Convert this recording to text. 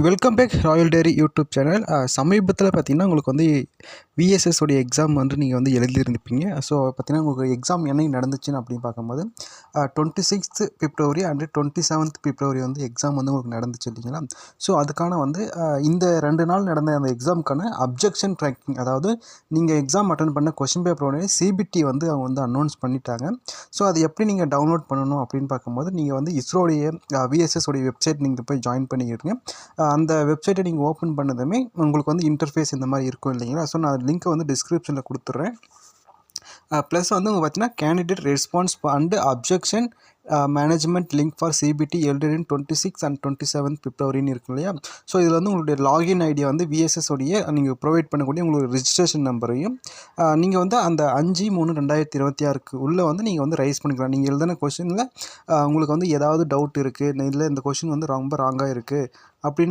Welcome back Royal டேரி YouTube channel. சமீபத்தில் பார்த்தீங்கன்னா உங்களுக்கு வந்து விஎஸ்எஸ் உடைய எக்ஸாம் வந்து நீங்கள் வந்து எழுதியிருந்துப்பீங்க. ஸோ பார்த்தீங்கன்னா உங்களுக்கு எக்ஸாம் என்னைக்கு நடந்துச்சுன்னு அப்படின்னு பார்க்கும்போது 26th பிப்ரவரி அண்டு 27th பிப்ரவரி வந்து எக்ஸாம் வந்து உங்களுக்கு நடந்துச்சு இல்லைங்களா. ஸோ அதுக்கான வந்து இந்த 2 நாள் நடந்த அந்த எக்ஸாமுக்கான அப்ஜெக்ஷன் ட்ராக்கிங், அதாவது நீங்கள் எக்ஸாம் அட்டன் பண்ண கொஷின் பேப்பரோடைய சிபிடி வந்து அவங்க வந்து அனௌன்ஸ் பண்ணிட்டாங்க. ஸோ அது எப்படி நீங்கள் டவுன்லோட் பண்ணணும் அப்படின்னு பார்க்கும்போது நீங்கள் வந்து இஸ்ரோடைய விஎஸ்எஸ் உடைய வெப்சைட் நீங்கள் போய் ஜாயின் பண்ணிக்கிடுங்க. அந்த வெப்சைட்டை நீங்கள் ஓப்பன் பண்ணதுமே உங்களுக்கு வந்து இன்டர்ஃபேஸ் இந்த மாதிரி இருக்கும் இல்லைங்களா. ஸோ நான் லிங்க்கை வந்து டிஸ்கிரிப்ஷனில் கொடுத்துட்றேன். ப்ளஸ் வந்து உங்கள் பார்த்தீங்கன்னா candidate response and objection management link for CBT held in 26 and 27 பிப்ரவரின்னு இருக்கு இல்லையா. ஸோ இதில் வந்து உங்களுடைய லாகின் ஐடியா வந்து விஎஸ்எஸ் உடைய நீங்கள் ப்ரொவைட் பண்ணக்கூடிய உங்களுக்கு ரிஜிஸ்ட்ரேஷன் நம்பரையும் நீங்கள் வந்து அந்த 5/3/2026 உள்ளே வந்து நீங்கள் வந்து ரைஸ் பண்ணிக்கலாம். நீங்கள் எழுதின கொஷினில் உங்களுக்கு வந்து ஏதாவது டவுட் இருக்குது, இல்லை இந்த கொஷின் வந்து ரொம்ப ராங்காக இருக்குது அப்படின்னு